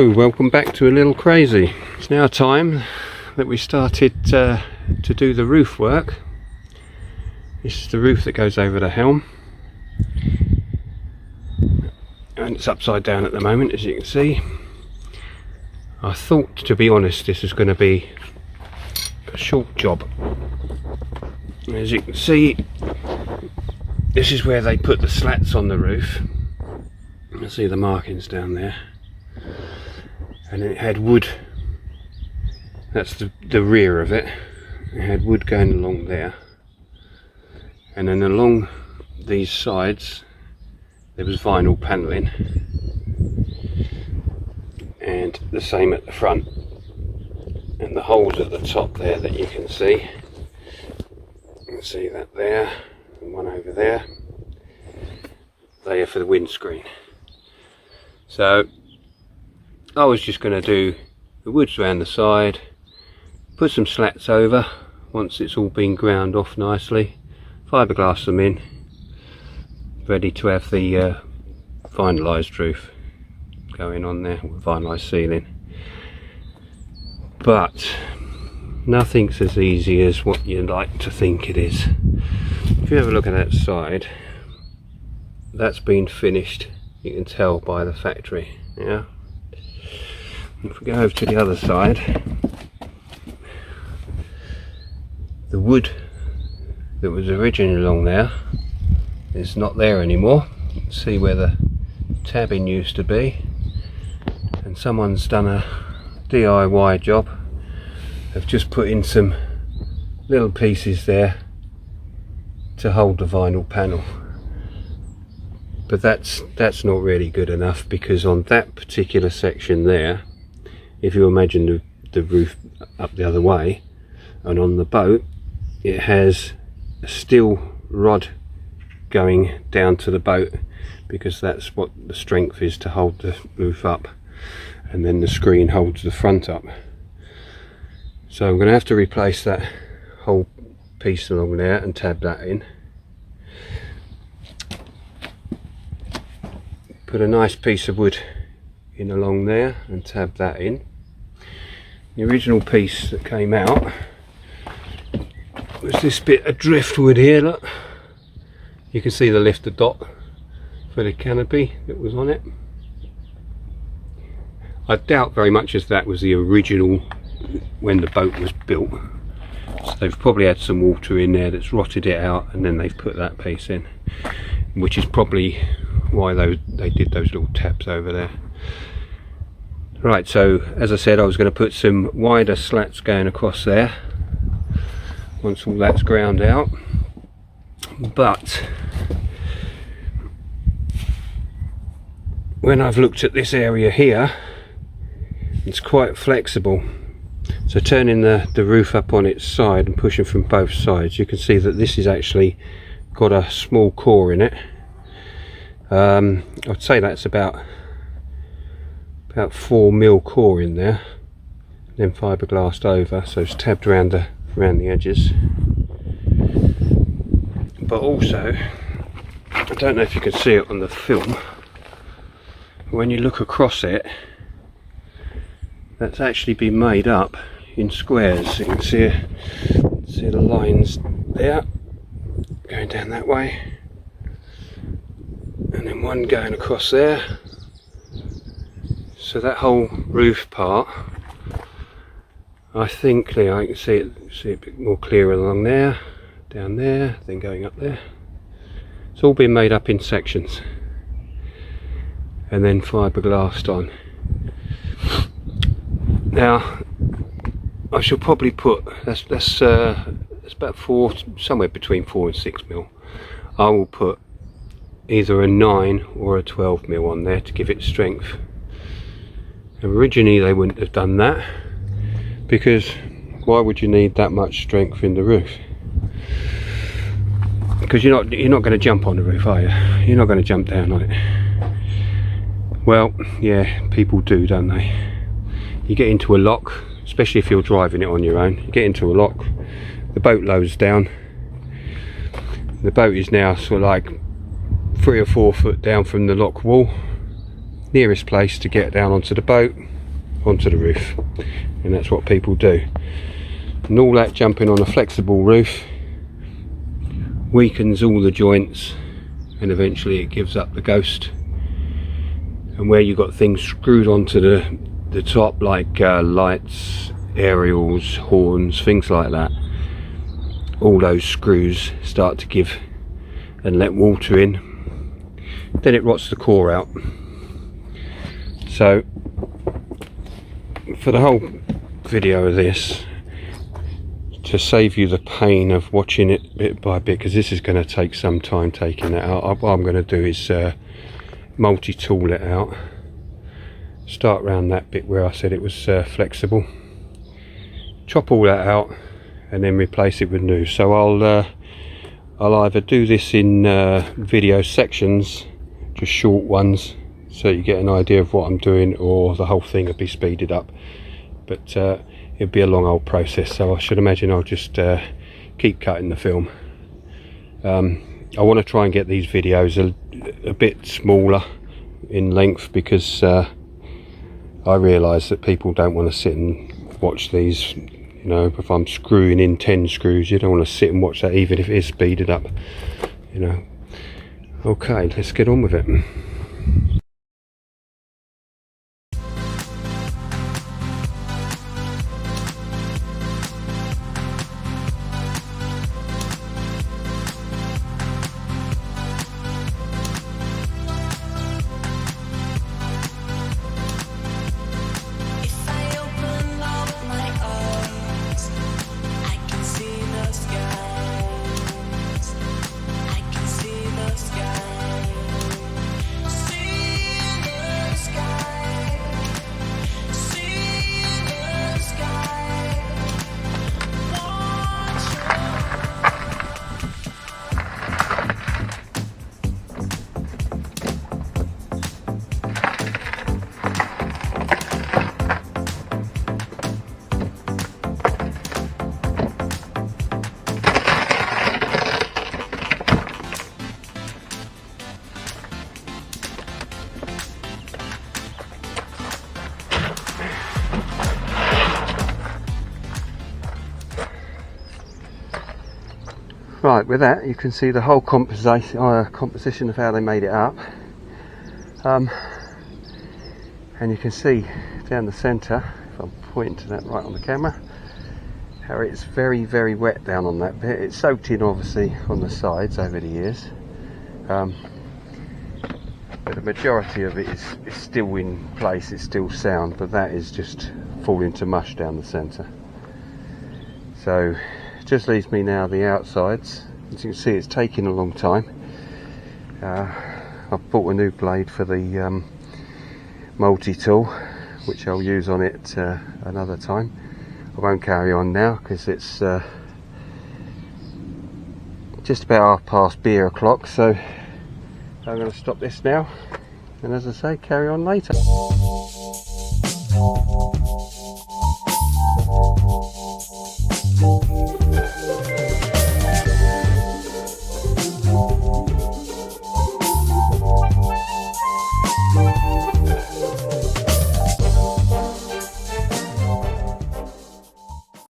Hello, welcome back to A Little Crazy. It's now time that we started to do the roof work. This is the roof that goes over the helm, and it's upside down at the moment, as you can see. I thought, to be honest, this was going to be a short job. As you can see, this is where they put the slats on the roof. You see the markings down there, and it had wood. That's the rear of it. It had wood going along there, and then along these sides there was vinyl panelling, and the same at the front. And the holes at the top there that you can see that there, and one over there, they are for the windscreen. So I was just going to do the woods around the side, put some slats over once it's all been ground off nicely, fibreglass them in, ready to have the finalised roof going on there with vinylised ceiling. But nothing's as easy as what you like to think it is. If you have a look at that side, that's been finished. You can tell by the factory, yeah. If we go over to the other side, the wood that was originally along there is not there anymore. You can see where the tabbing used to be, and someone's done a DIY job of just putting some little pieces there to hold the vinyl panel. But that's not really good enough, because on that particular section there, if you imagine the roof up the other way, and on the boat it has a steel rod going down to the boat, because that's what the strength is to hold the roof up, and then the screen holds the front up. So I'm going to have to replace that whole piece along there and tab that in. Put a nice piece of wood in along there and tab that in. The original piece that came out was this bit of driftwood here, look. You can see the lifter dot for the canopy that was on it. I doubt very much as that was the original when the boat was built. So they've probably had some water in there that's rotted it out, and then they've put that piece in, which is probably why they did those little tabs over there. Right, so as I said, I was going to put some wider slats going across there once all that's ground out, but when I've looked at this area here, it's quite flexible. So turning the roof up on its side and pushing from both sides, you can see that this has actually got a small core in it. I'd say that's about 4mm core in there, then fibreglassed over, so it's tabbed around the edges. But also, I don't know if you can see it on the film, when you look across it, that's actually been made up in squares. You can see the lines there going down that way, and then one going across there. So that whole roof part, I think I can see it a bit more clear along there, down there, then going up there. It's all been made up in sections and then fibreglassed on. Now I shall probably put that's about somewhere between 4 and 6mm. I will put either a 9 or a 12mm on there to give it strength. Originally they wouldn't have done that, because why would you need that much strength in the roof? Because you're not going to jump on the roof, are you? You're not going to jump down on it. Well, yeah, people do, don't they? You get into a lock, especially if you're driving it on your own. You get into a lock, the boat loads down. The boat is now sort of like 3 or 4 foot down from the lock wall. Nearest place to get down onto the boat onto the roof, and that's what people do. And all that jumping on a flexible roof weakens all the joints, and eventually it gives up the ghost. And where you've got things screwed onto the top, like lights, aerials, horns, things like that, all those screws start to give and let water in, then it rots the core out. So for the whole video of this, to save you the pain of watching it bit by bit, because this is going to take some time taking that out, what I'm going to do is multi-tool it out, start around that bit where I said it was flexible, chop all that out, and then replace it with new. So I'll either do this in video sections, just short ones, so you get an idea of what I'm doing, or the whole thing will be speeded up. But it'll be a long old process, so I should imagine I'll just keep cutting the film. I want to try and get these videos a bit smaller in length, because I realise that people don't want to sit and watch these. You know, if I'm screwing in 10 screws, you don't want to sit and watch that, even if it is speeded up, you know. Okay, let's get on with it. Right, with that you can see the whole composition of how they made it up, and you can see down the centre, if I'm pointing to that right on the camera, how it's very wet down on that bit. It's soaked in obviously on the sides over the years, but the majority of it is still in place, it's still sound, but that is just falling to mush down the centre. So just leaves me now the outsides. As you can see, it's taking a long time. I've bought a new blade for the multi-tool, which I'll use on it another time. I won't carry on now because it's just about 1/2 beer o'clock, so I'm going to stop this now, and as I say, carry on later.